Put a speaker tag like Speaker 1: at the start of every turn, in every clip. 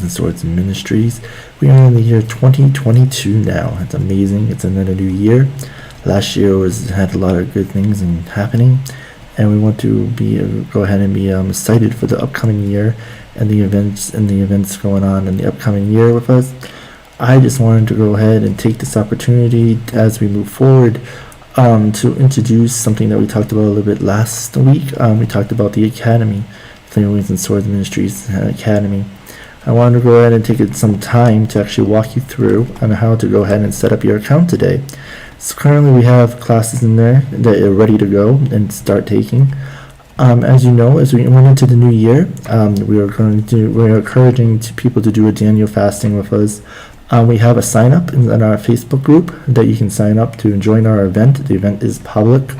Speaker 1: and Swords Ministries. We are in the year 2022 now. It's amazing. It's another new year. Last year had a lot of good things happening, and we want to go ahead and be excited for the upcoming year and the events going on in the upcoming year with us. I just wanted to go ahead and take this opportunity as we move forward to introduce something that we talked about a little bit last week. We talked about the Academy, Flaming Wings and Swords Ministries Academy. I wanted to go ahead and take some time to actually walk you through on how to go ahead and set up your account today. So currently we have classes in there that are ready to go and start taking. As you know, as we went into the new year, we're encouraging people to do a Daniel fasting with us. We have a sign up in our Facebook group that you can sign up to join our event. The event is public.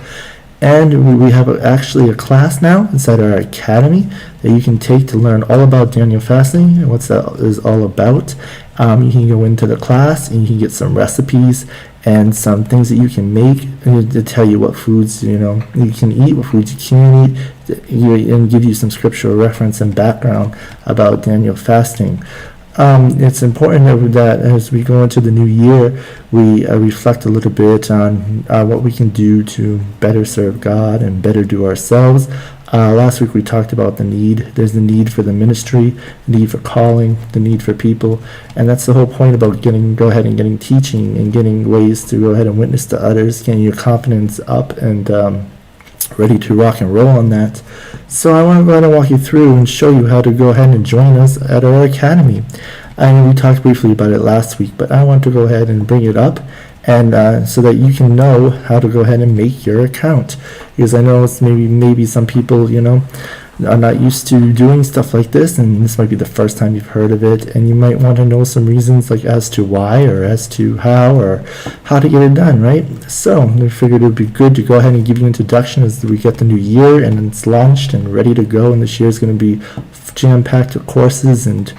Speaker 1: And we have actually a class now inside our academy that you can take to learn all about Daniel fasting and what that is all about. You can go into the class and you can get some recipes and some things that you can make to tell you what foods you can eat, what foods you can't eat, and give you some scriptural reference and background about Daniel fasting. It's important that as we go into the new year, we reflect a little bit on what we can do to better serve God and better do ourselves. Last week we talked about the need. There's the need for the ministry, the need for calling, the need for people, and that's the whole point about go ahead and getting teaching and getting ways to go ahead and witness to others, getting your confidence up and ready to rock and roll on that. So I want to go ahead and walk you through and show you how to go ahead and join us at our academy. I know we talked briefly about it last week, but I want to go ahead and bring it up and so that you can know how to go ahead and make your account. Because I know it's maybe some people, are not used to doing stuff like this, and this might be the first time you've heard of it, and you might want to know some reasons as to why or as to how or how to get it done, right? So we figured it would be good to go ahead and give you an introduction as we get the new year and it's launched and ready to go, and this year is going to be jam-packed with courses and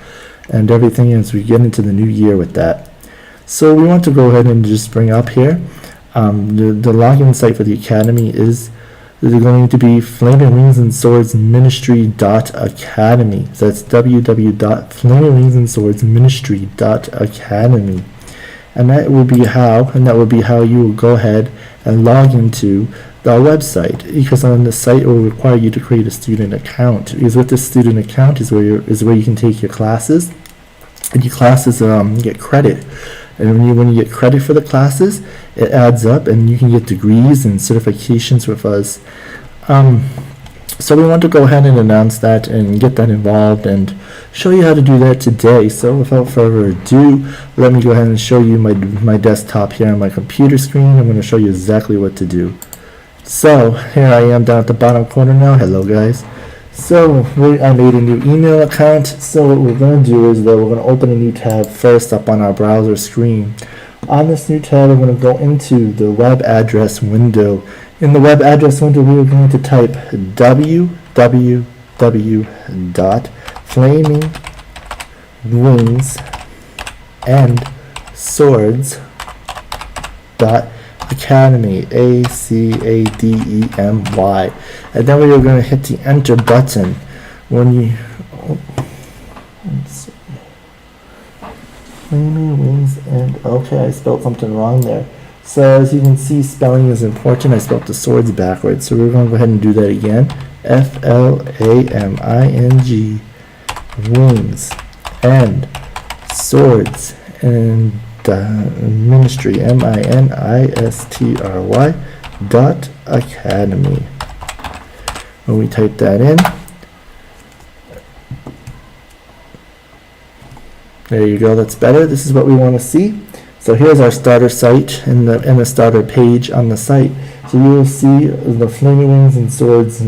Speaker 1: everything as we get into the new year with that. So we want to go ahead and just bring up here the login site for the academy is going to be Flaming Wings and Swords Ministry.academy. So that's www.flamingwingsandswordsministry.academy. And that will be how you will go ahead and log into the website, because on the site it will require you to create a student account. Because with the student account is where you can take your classes, and your classes get credit. And when you get credit for the classes, it adds up, and you can get degrees and certifications with us. So we want to go ahead and announce that and get that involved and show you how to do that today. So without further ado, let me go ahead and show you my desktop here on my computer screen. I'm going to show you exactly what to do. So here I am down at the bottom corner now. Hello guys. So I made a new email account. So what we're going to do is that we're going to open a new tab first up on our browser screen. On this new tab, we're going to go into the web address window. In the web address window, we are going to type www.flamingwingsandswords.academy, ACADEMY, and then we are going to hit the enter button. Flaming Wings okay, I spelled something wrong there. So as you can see, spelling is important. I spelled the swords backwards, so we're going to go ahead and do that again. FLAMING Wings and Swords and Ministry MINISTRY.academy. When we type that in, there you go, that's better. This is what we want to see. So here's our starter site and the starter page on the site. So you will see the Flaming Wings and Swords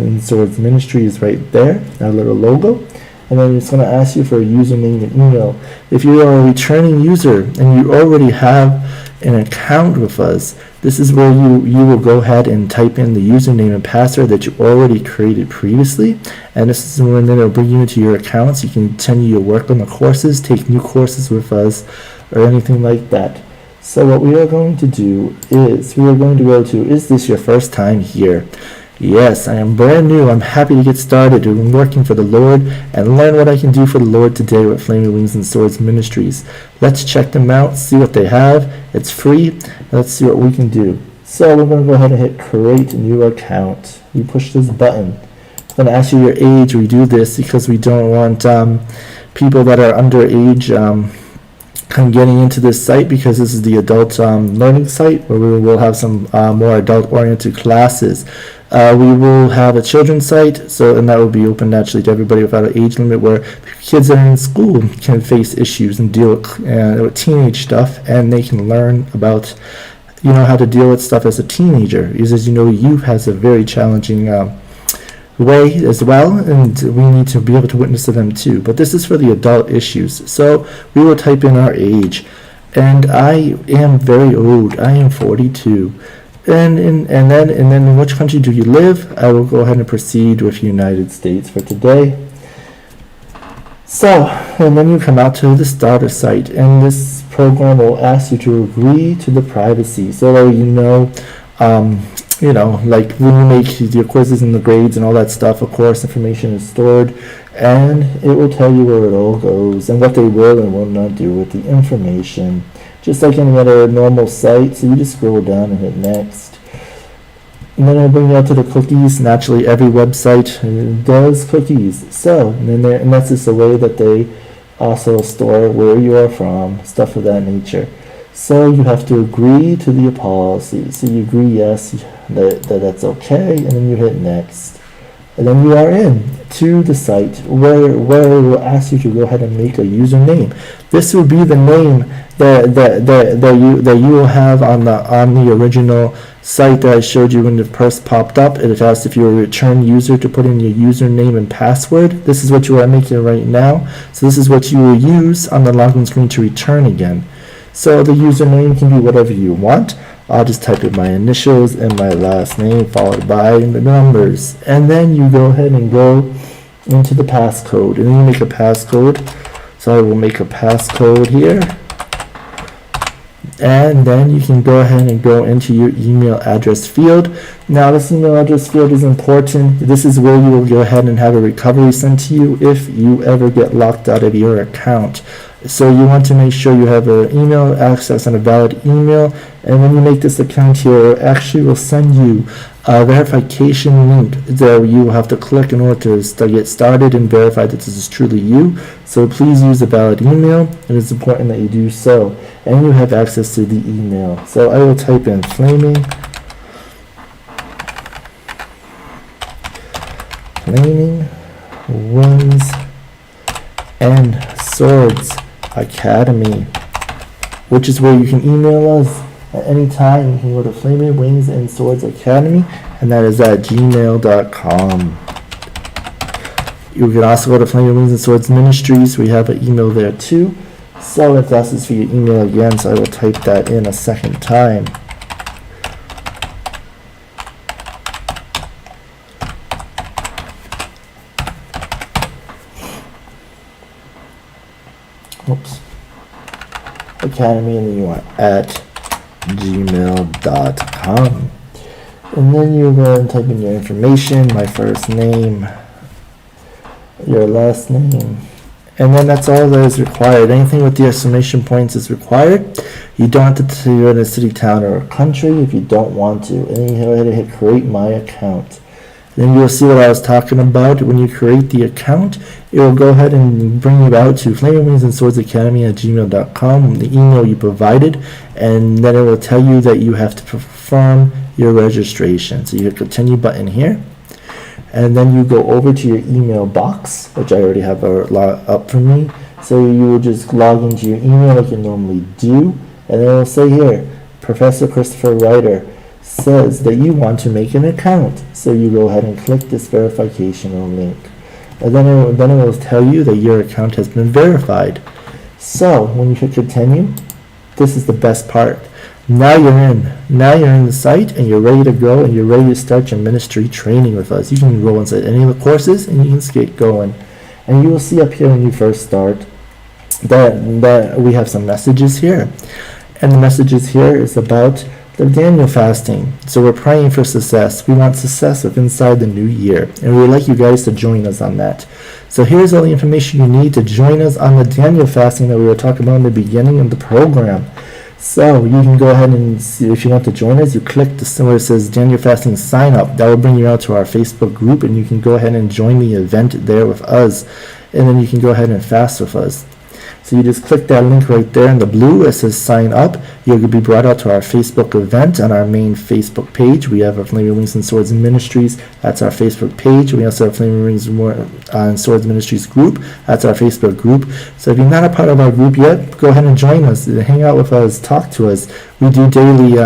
Speaker 1: Ministry is right there, our little logo. And then it's going to ask you for a username and email. If you are a returning user and you already have an account with us, this is where you will go ahead and type in the username and password that you already created previously, and this is when it'll bring you into your accounts. You can continue your work on the courses, take new courses with us, or anything like that. So what we are going to do is we are going to go to, is this your first time here? Yes, I am brand new. I'm happy to get started. I'm working for the Lord and learn what I can do for the Lord today with Flaming Wings and Swords Ministries. Let's check them out, see what they have. It's free. Let's see what we can do. So we're going to go ahead and hit create new account. You push this button. It's going to ask you your age. We do this because we don't want people that are underage kind of getting into this site, because this is the adult learning site where we will have some more adult-oriented classes. We will have a children's site, and that will be open naturally to everybody without an age limit, where kids that are in school can face issues and deal with teenage stuff, and they can learn about how to deal with stuff as a teenager. Because as you know, youth has a very challenging way as well, and we need to be able to witness to them too. But this is for the adult issues. So we will type in our age, and I am very old. I am 42. And then in which country do you live? I will go ahead and proceed with United States for today. So, and then you come out to the starter site, and this program will ask you to agree to the privacy, so that like when you make your quizzes and the grades and all that stuff, of course, information is stored, and it will tell you where it all goes and what they will and will not do with the information, just like any other normal site. So you just scroll down and hit next. And then it'll bring you out to the cookies. Naturally, every website does cookies. So, and that's just the way that they also store where you are from, stuff of that nature. So you have to agree to the policy. So you agree yes, that's okay, and then you hit next. And then you are in to the site where it will ask you to go ahead and make a username. This will be the name that you will have on the original site that I showed you when it first popped up. It asks if you're a return user to put in your username and password. This is what you are making right now. So this is what you will use on the login screen to return again. So the username can be whatever you want. I'll just type in my initials and my last name followed by the numbers. And then you go ahead and go into the passcode. And then you make a passcode. So I will make a passcode here. And then you can go ahead and go into your email address field. Now this email address field is important. This is where you will go ahead and have a recovery sent to you if you ever get locked out of your account. So you want to make sure you have an email access and a valid email. And when you make this account here, it actually will send you a verification link that you will have to click in order to get started and verify that this is truly you. So please use a valid email, and it's important that you do so. And you have access to the email. So I will type in Flaming Wings and Swords Academy, which is where you can email us at any time. You can go to Flaming Wings and Swords Academy, and that is at gmail.com. You can also go to Flaming Wings and Swords Ministries. We have an email there too. So it asks for your email again, so I will type that in a second time. Oops. Academy, and then you want at gmail.com. And then you go ahead and type in your information, my first name, your last name, and then that's all that is required. Anything with the exclamation points is required. You don't have to say you're in a city, town, or a country if you don't want to. And then you go ahead and hit create my account. Then you'll see what I was talking about. When you create the account, it will go ahead and bring you out to Flaming Wings and Swords Academy at gmail.com, the email you provided, and then it will tell you that you have to perform your registration. So you hit continue button here, and then you go over to your email box, which I already have up for me. So you will just log into your email like you normally do, and then it will say here, Professor Christopher Ryder says that you want to make an account. So you go ahead and click this verification link, and then it will tell you that your account has been verified. So when you hit continue, this is the best part. Now you're in the site, and you're ready to go, and you're ready to start your ministry training with us. You can enroll inside any of the courses, and you can get going. And you will see up here when you first start that we have some messages here. And the messages here is about the Daniel fasting. So we're praying for success. We want success inside the new year, and we would like you guys to join us on that. So here's all the information you need to join us on the Daniel fasting that we were talking about in the beginning of the program. So you can go ahead and see, if you want to join us, you click the where it says Daniel Fasting Sign Up. That will bring you out to our Facebook group, and you can go ahead and join the event there with us, and then you can go ahead and fast with us. So you just click that link right there in the blue. It says sign up. You'll be brought out to our Facebook event on our main Facebook page. We have our Flaming Wings and Swords Ministries. That's our Facebook page. We also have Flaming Wings and Swords Ministries group. That's our Facebook group. So if you're not a part of our group yet, go ahead and join us. Hang out with us. Talk to us. We do daily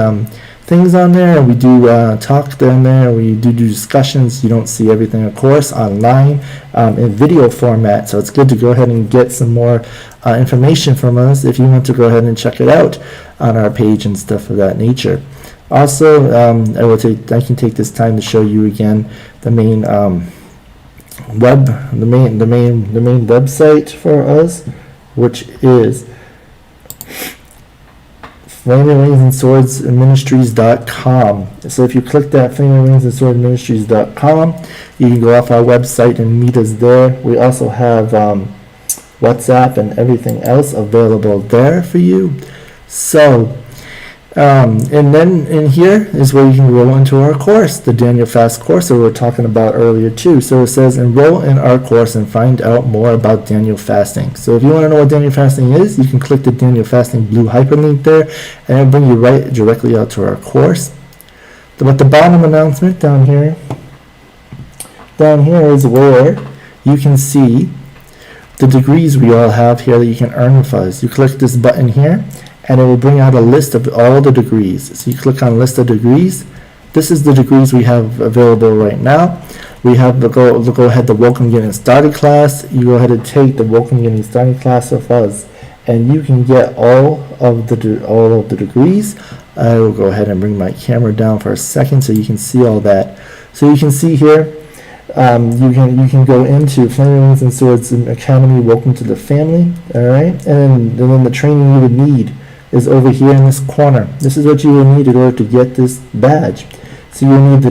Speaker 1: things on there. We do talk down there. We do discussions. You don't see everything, of course, online in video format. So it's good to go ahead and get some more information from us if you want to go ahead and check it out on our page and stuff of that nature. Also, I can take this time to show you again the main website for us, which is Flaming Wings and Swords Ministries.com. So if you click that Flaming Wings and Swords Ministries.com, you can go off our website and meet us there. We also have WhatsApp and everything else available there for you. So and then in here is where you can roll into our course, the Daniel Fast course that we were talking about earlier too. So it says enroll in our course and find out more about Daniel fasting. So if you want to know what Daniel fasting is, you can click the Daniel fasting blue hyperlink there, and it'll bring you right directly out to our course. But the bottom announcement down here is where you can see the degrees we all have here that you can earn with us. You click this button here, and it will bring out a list of all the degrees. So you click on list of degrees. This is the degrees we have available right now. We have the go ahead the Welcome Getting Started class. You go ahead and take the Welcome Getting Started class with us, and you can get all of the degrees. I will go ahead and bring my camera down for a second so you can see all that. So you can see here, you can go into Flaming Wings and Swords Academy. Welcome to the family. All right, and then the training you would need is over here in this corner. This is what you will need in order to get this badge. So you need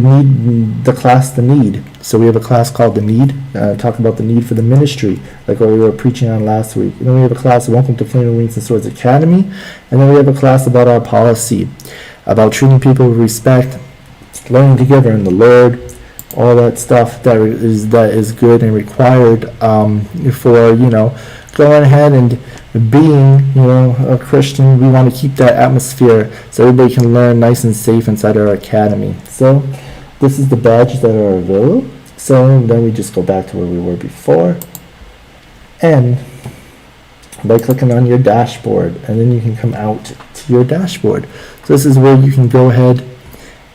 Speaker 1: the class The Need. So we have a class called The Need, talk about the need for the ministry, like what we were preaching on last week. And then we have a class, Welcome to Flaming Wings and Swords Academy. And then we have a class about our policy, about treating people with respect, learning together in the Lord, all that stuff that is good and required for, going ahead and being, a Christian. We want to keep that atmosphere so everybody can learn nice and safe inside our academy. So this is the badges that are available. So then we just go back to where we were before, and by clicking on your dashboard, and then you can come out to your dashboard. So this is where you can go ahead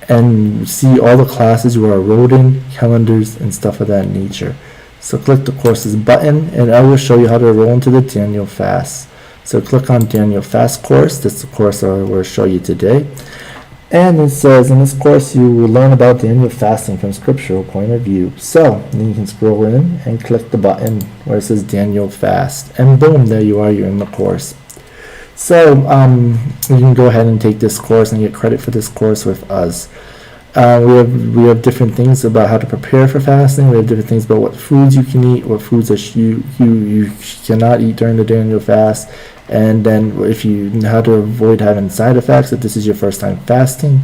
Speaker 1: and see all the classes you are enrolled in, calendars, and stuff of that nature. So click the courses button, and I will show you how to enroll into the Daniel Fast. So click on Daniel Fast course. That's the course I will show you today. And it says in this course you will learn about Daniel fasting from scriptural point of view. So then you can scroll in and click the button where it says Daniel Fast, and boom, there you are, you're in the course. So you can go ahead and take this course and get credit for this course with us. We have different things about how to prepare for fasting. We have different things about what foods you can eat, what foods that you cannot eat during the Daniel fast, and then how to avoid having side effects if this is your first time fasting,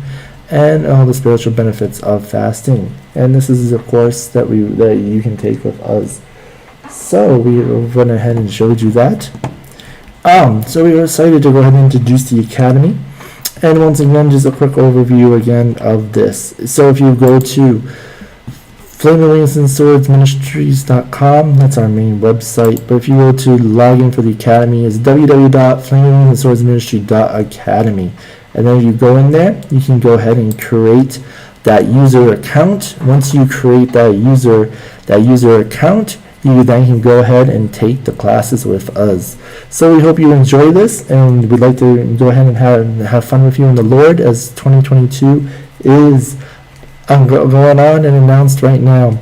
Speaker 1: and all the spiritual benefits of fasting. And this is a course that you can take with us. So we went ahead and showed you that. So we were excited to go ahead and introduce the Academy. And once again, just a quick overview again of this. So if you go to Flaming Wings and Swords Ministries.com, that's our main website. But if you go to login for the Academy, it's www.flamingwingsandswordsministry.academy. And then you go in there, you can go ahead and create that user account. Once you create that user account, you then can go ahead and take the classes with us. So we hope you enjoy this, and we'd like to go ahead and have fun with you in the Lord as 2022 is going on and announced right now.